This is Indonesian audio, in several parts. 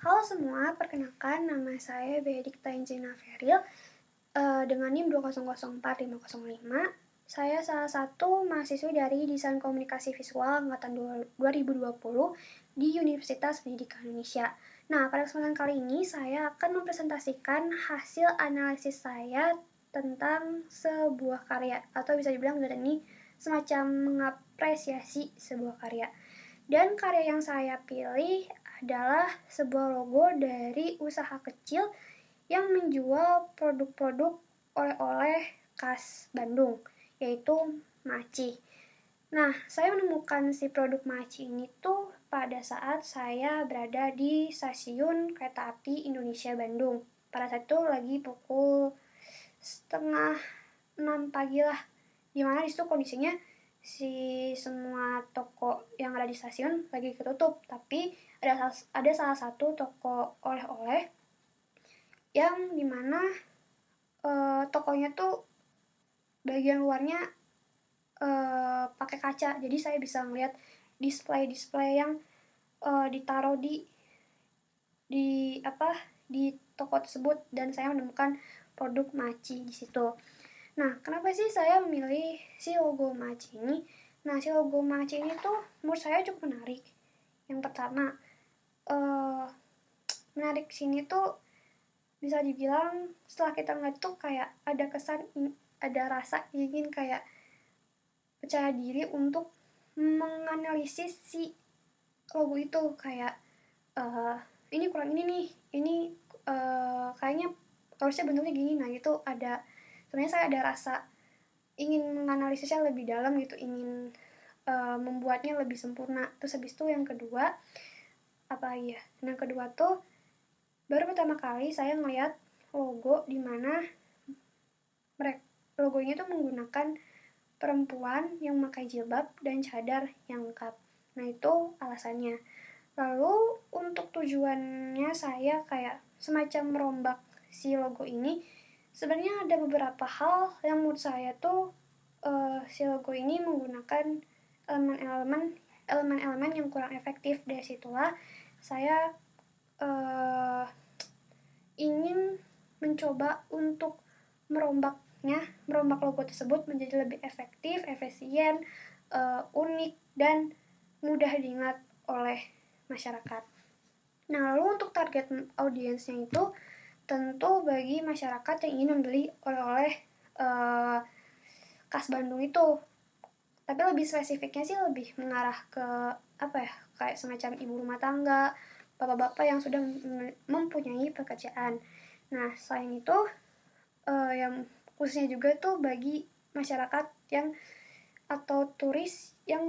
Halo semua, perkenalkan nama saya Benedikta Injina Feril dengan NIM 2004505. Saya salah satu mahasiswi dari Desain Komunikasi Visual angkatan 2020 di Universitas Pendidikan Indonesia. Nah, pada kesempatan kali ini saya akan mempresentasikan hasil analisis saya tentang sebuah karya, atau bisa dibilang dari ini semacam mengapresiasi sebuah karya. Dan karya yang saya pilih adalah sebuah logo dari usaha kecil yang menjual produk-produk oleh-oleh khas Bandung, yaitu Maci. Nah, saya menemukan si produk Maci ini tuh pada saat saya berada di stasiun kereta api Indonesia Bandung. Pada saat itu lagi pukul setengah 6 pagi lah, dimana disitu kondisinya si semua toko yang ada di stasiun lagi ketutup, tapi ada salah satu toko oleh-oleh yang dimana tokonya tuh bagian luarnya pakai kaca, jadi saya bisa ngeliat display yang ditaruh di toko tersebut, dan saya menemukan produk Maci di situ. Nah, kenapa sih saya memilih si logo Maci ini? Nah, si logo Maci ini tuh menurut saya cukup menarik. Yang pertama, menarik sini tuh bisa dibilang setelah kita ngeliat tuh kayak ada kesan, ada rasa ingin kayak percaya diri untuk menganalisis si logo itu. Kayak ini kurang ini nih, ini kayaknya harusnya bentuknya gini. Nah, itu ada, sebenarnya saya ada rasa ingin menganalisisnya lebih dalam gitu, ingin membuatnya lebih sempurna. Terus habis itu yang kedua, yang kedua tuh baru pertama kali saya ngeliat logo dimana logonya tuh menggunakan perempuan yang memakai jilbab dan cadar yang lengkap. Nah, itu alasannya. Lalu untuk tujuannya saya kayak semacam merombak si logo ini, sebenarnya ada beberapa hal yang menurut saya tuh si logo ini menggunakan elemen-elemen yang kurang efektif. Dari situlah saya ingin mencoba untuk merombak logo tersebut menjadi lebih efektif, efisien, unik, dan mudah diingat oleh masyarakat. Nah, lalu untuk target audiensnya itu tentu bagi masyarakat yang ingin membeli oleh-oleh khas Bandung itu. Tapi lebih spesifiknya sih lebih mengarah ke kayak semacam ibu rumah tangga, bapak-bapak yang sudah mempunyai pekerjaan. Nah, selain itu yang khususnya juga tuh bagi masyarakat yang atau turis yang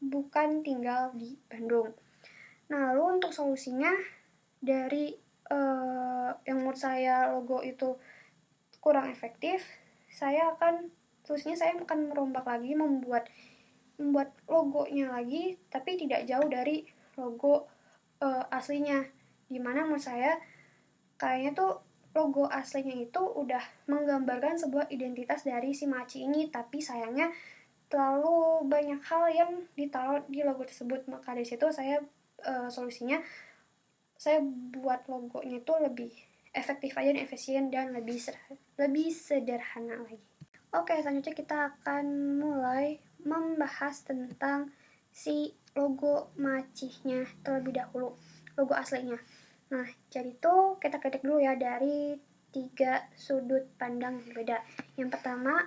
bukan tinggal di Bandung. Nah, lalu untuk solusinya dari yang menurut saya logo itu kurang efektif, saya akan merombak lagi, membuat logonya lagi, tapi tidak jauh dari logo aslinya. Dimana menurut saya kayaknya tuh logo aslinya itu udah menggambarkan sebuah identitas dari si Maci ini, tapi sayangnya terlalu banyak hal yang ditaruh di logo tersebut. Maka dari situ saya solusinya saya buat logonya itu lebih efektif aja dan efisien dan lebih sederhana lagi. Oke, selanjutnya kita akan mulai membahas tentang si logo Maci-nya terlebih dahulu, logo aslinya. Nah, jadi tuh kita kritik dulu ya dari 3 sudut pandang yang berbeda. Yang pertama,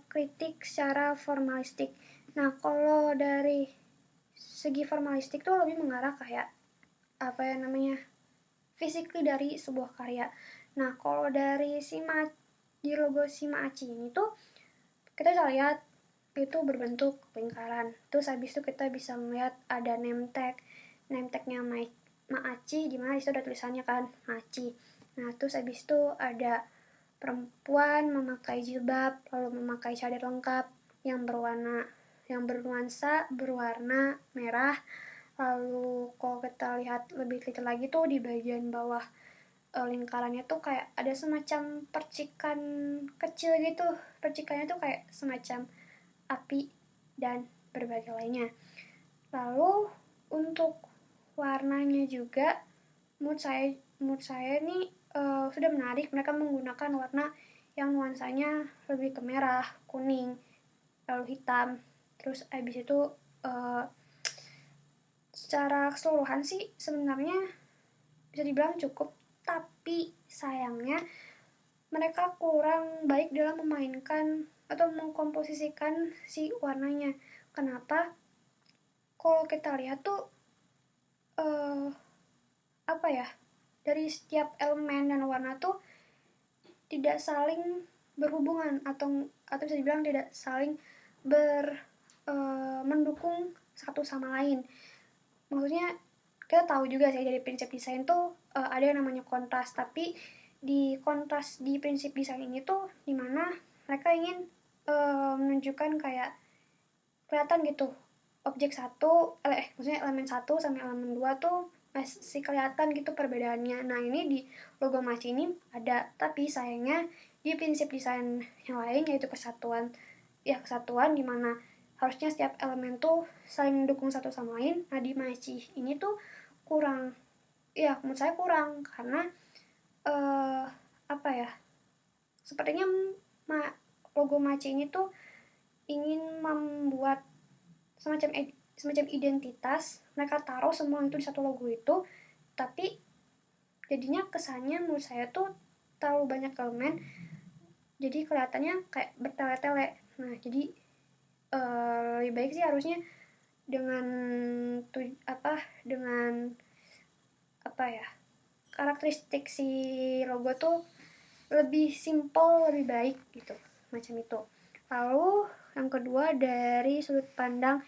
kritik secara formalistik. Nah, kalau dari segi formalistik tuh lebih mengarah kayak physically dari sebuah karya. Nah, kalau dari di logo si Maci ini tuh kita bisa lihat itu berbentuk lingkaran. Terus habis itu kita bisa melihat ada name tagnya Maci, dimana disitu ada tulisannya kan Maci. Nah, terus habis itu ada perempuan memakai jilbab, lalu memakai cadar lengkap yang bernuansa berwarna merah. Lalu kalau kita lihat lebih detail lagi tuh di bagian bawah lingkarannya tuh kayak ada semacam percikan kecil gitu. Percikannya tuh kayak semacam api dan berbagai lainnya. Lalu untuk warnanya juga menurut saya nih sudah menarik. Mereka menggunakan warna yang nuansanya lebih ke merah, kuning, lalu hitam. Terus abis itu secara keseluruhan sih sebenarnya bisa dibilang cukup, tapi sayangnya mereka kurang baik dalam memainkan atau mengkomposisikan si warnanya. Kenapa? Kalau kita lihat tuh apa ya, dari setiap elemen dan warna tuh tidak saling berhubungan atau bisa dibilang tidak saling mendukung satu sama lain. Maksudnya kita tahu juga sih dari prinsip desain tuh ada yang namanya kontras, tapi di kontras di prinsip desain ini tuh dimana mereka ingin menunjukkan kayak kelihatan gitu objek satu maksudnya elemen satu sama elemen dua tuh masih kelihatan gitu perbedaannya. Nah ini di logo Maci ini ada, tapi sayangnya di prinsip desain yang lain yaitu kesatuan dimana harusnya setiap elemen tuh saling mendukung satu sama lain. Nah di Maci ini tuh kurang, ya menurut saya kurang, karena apa ya, sepertinya logo Maci ini tuh ingin membuat semacam identitas, mereka taruh semua itu di satu logo itu, tapi jadinya kesannya menurut saya tuh terlalu banyak elemen, jadi kelihatannya kayak bertele-tele. Nah jadi lebih baik sih harusnya dengan apa ya, karakteristik si logo tuh lebih simple, lebih baik gitu, macam itu. Lalu yang kedua dari sudut pandang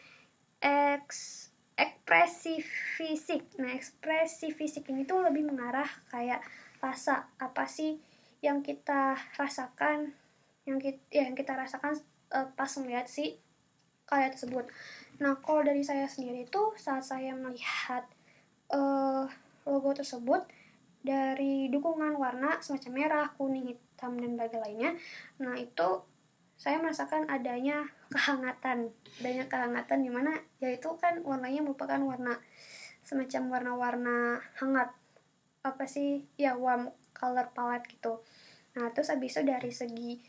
ekspresi fisik. Nah ekspresi fisik ini tuh lebih mengarah kayak rasa apa sih yang kita rasakan, yang kita rasakan pas melihat si karya tersebut. Nah kalau dari saya sendiri tuh saat saya melihat logo tersebut, dari dukungan warna semacam merah, kuning, hitam, dan bagai lainnya, nah itu saya merasakan adanya kehangatan dimana yaitu kan warnanya merupakan warna semacam warna-warna hangat, apa sih ya, warm color palette gitu. Nah terus abis itu dari segi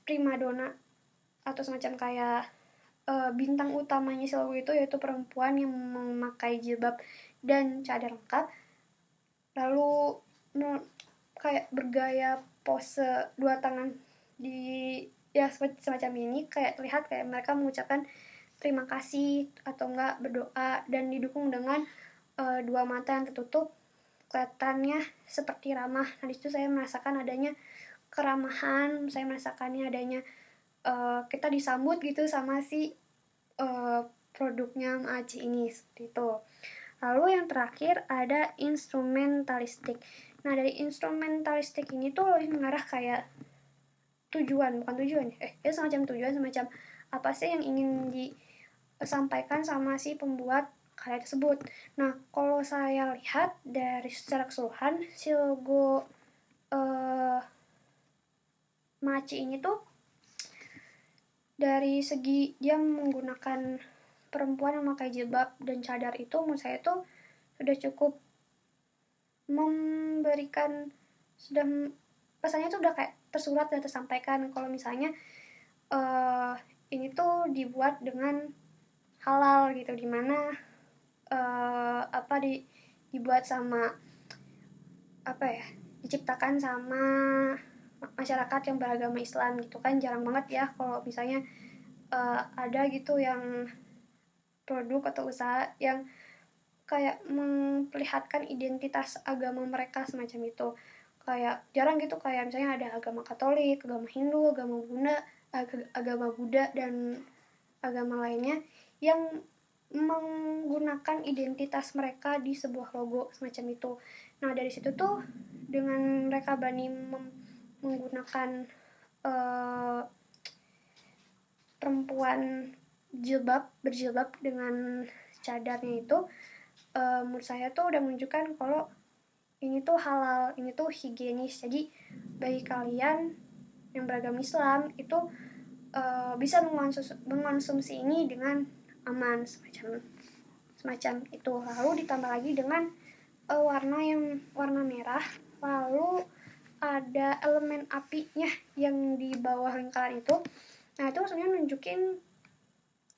primadona atau semacam kayak bintang utamanya si logo itu yaitu perempuan yang memakai jilbab dan cadar lengkap, lalu kayak bergaya pose dua tangan di ya semacam ini, kayak terlihat kayak mereka mengucapkan terima kasih atau enggak berdoa, dan didukung dengan dua mata yang tertutup, kelihatannya seperti ramah. Nah disitu saya merasakan adanya keramahan, saya merasakannya adanya kita disambut gitu sama si produknya Maci ini, seperti itu. Lalu yang terakhir ada instrumentalistik. Nah dari instrumentalistik ini tuh lebih mengarah kayak semacam tujuan, semacam apa sih yang ingin disampaikan sama si pembuat karya tersebut. Nah kalau saya lihat dari secara keseluruhan si logo Maci ini tuh dari segi dia menggunakan perempuan yang memakai jilbab dan cadar, itu menurut saya tuh sudah cukup memberikan, sudah pesannya tuh udah kayak tersurat dan tersampaikan kalau misalnya ini tuh dibuat dengan halal gitu, dimana dibuat sama diciptakan sama masyarakat yang beragama Islam gitu kan. Jarang banget ya kalau misalnya ada gitu yang produk atau usaha yang kayak memperlihatkan identitas agama mereka semacam itu. Kayak jarang gitu, kayak misalnya ada agama Katolik, agama Hindu, agama Buddha dan agama lainnya yang menggunakan identitas mereka di sebuah logo semacam itu. Nah dari situ tuh dengan mereka berani menggunakan perempuan berjilbab dengan cadarnya itu, menurut saya tuh udah menunjukkan kalau ini tuh halal, ini tuh higienis. Jadi bagi kalian yang beragama Islam itu bisa mengonsumsi ini dengan aman semacam semacam itu. Lalu ditambah lagi dengan warna merah, lalu ada elemen apinya yang di bawah lingkaran itu. Nah itu sebenarnya nunjukin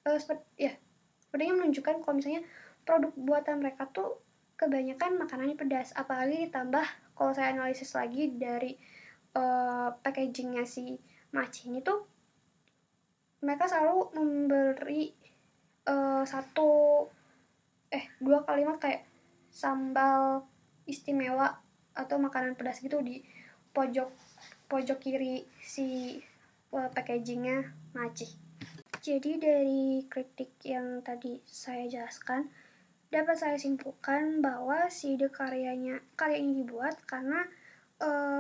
sepertinya menunjukkan kalau misalnya produk buatan mereka tuh kebanyakan makanannya pedas. Apalagi ditambah kalau saya analisis lagi dari packagingnya si Maci ini tuh, mereka selalu memberi dua kalimat kayak sambal istimewa atau makanan pedas gitu di pojok kiri si packagingnya Maci. Jadi dari kritik yang tadi saya jelaskan, dapat saya simpulkan bahwa si ide karya ini dibuat karena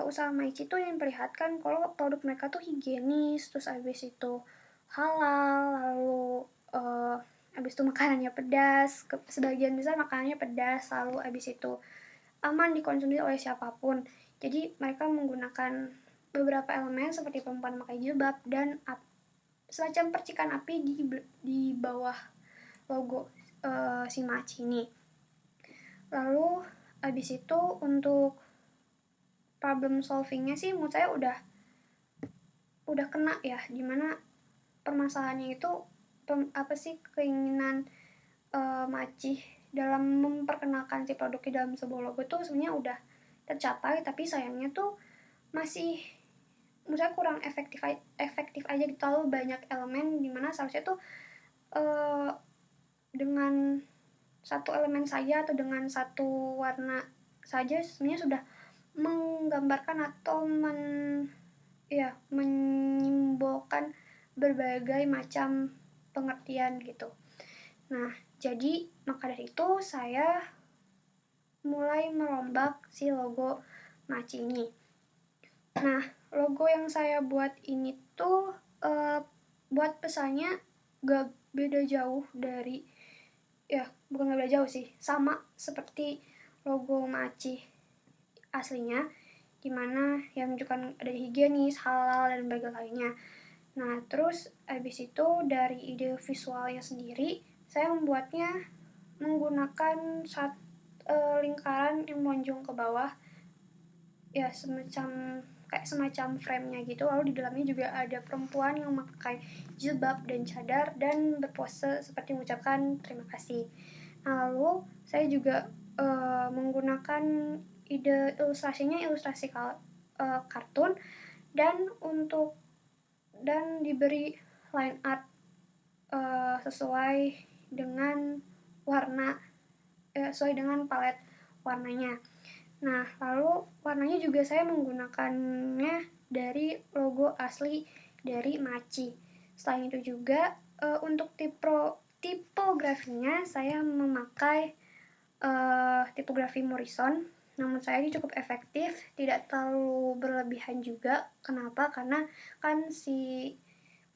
usaha Maci itu yang memperlihatkan kalau produk mereka tuh higienis, terus abis itu halal, lalu abis itu makanannya pedas, sebagian besar makanannya pedas, lalu abis itu aman dikonsumsi oleh siapapun. Jadi mereka menggunakan beberapa elemen seperti perempuan memakai jilbab dan semacam percikan api di bawah logo si Maci ini. Lalu abis itu untuk problem solvingnya sih menurut saya udah kena ya, dimana permasalahannya itu apa sih keinginan Maci dalam memperkenalkan si produknya dalam sebuah logo tuh sebenarnya udah tercapai, tapi sayangnya tuh masih menurut saya kurang efektif aja gitu. Terlalu banyak elemen dimana seharusnya tuh dengan satu elemen saja atau dengan satu warna saja sebenarnya sudah menggambarkan atau menyimbolkan berbagai macam pengertian gitu. Nah, jadi maka dari itu saya mulai merombak si logo Maci ini. Nah, logo yang saya buat ini tuh buat pesannya gak beda jauh dari, bukan gak beda jauh sih, sama seperti logo Maci aslinya, dimana yang menunjukkan ada higienis, halal, dan berbagai lainnya. Nah, terus abis itu dari ide visualnya sendiri, saya membuatnya menggunakan lingkaran yang menonjol ke bawah, ya semacam frame-nya gitu. Lalu di dalamnya juga ada perempuan yang memakai jilbab dan cadar dan berpose seperti mengucapkan terima kasih. Nah, lalu saya juga menggunakan ide ilustrasinya ilustrasi kartun dan diberi line art sesuai dengan sesuai dengan palet warnanya. Nah, lalu warnanya juga saya menggunakannya dari logo asli dari Maci. Selain itu juga untuk tipografinya saya memakai tipografi Morrison. Namun saya ini cukup efektif, tidak terlalu berlebihan juga. Kenapa? Karena kan si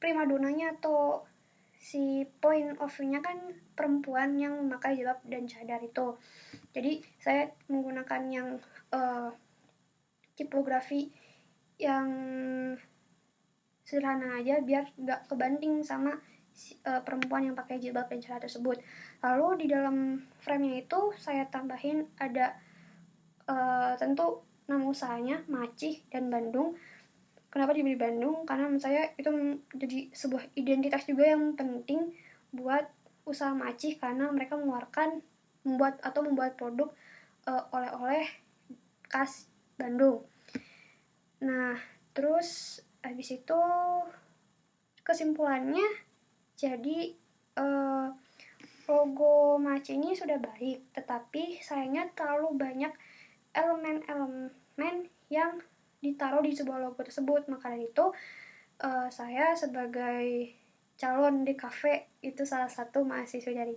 primadonanya atau si point of view-nya kan perempuan yang memakai jilbab dan cadar itu. Jadi saya menggunakan yang tipografi yang sederhana aja biar gak kebanting sama perempuan yang pakai jilbab dan cadar tersebut. Lalu di dalam frame-nya itu saya tambahin ada tentu nama usahanya Maci dan Bandung. Kenapa diberi Bandung? Karena menurut saya itu menjadi sebuah identitas juga yang penting buat usaha Maci, karena mereka membuat produk oleh-oleh khas Bandung. Nah, terus habis itu kesimpulannya, jadi logo Maci ini sudah baik, tetapi sayangnya terlalu banyak elemen-elemen yang ditaruh di sebuah logo tersebut. Maka dari itu saya sebagai calon DKV, itu salah satu mahasiswa dari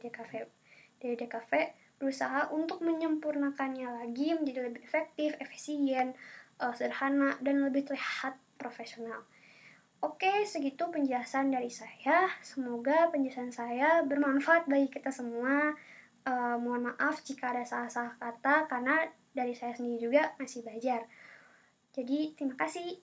DKV berusaha untuk menyempurnakannya lagi menjadi lebih efektif, efisien, sederhana, dan lebih terlihat profesional. Oke, segitu penjelasan dari saya. Semoga penjelasan saya bermanfaat bagi kita semua. Mohon maaf jika ada salah-salah kata, karena dari saya sendiri juga masih belajar. Jadi, terima kasih.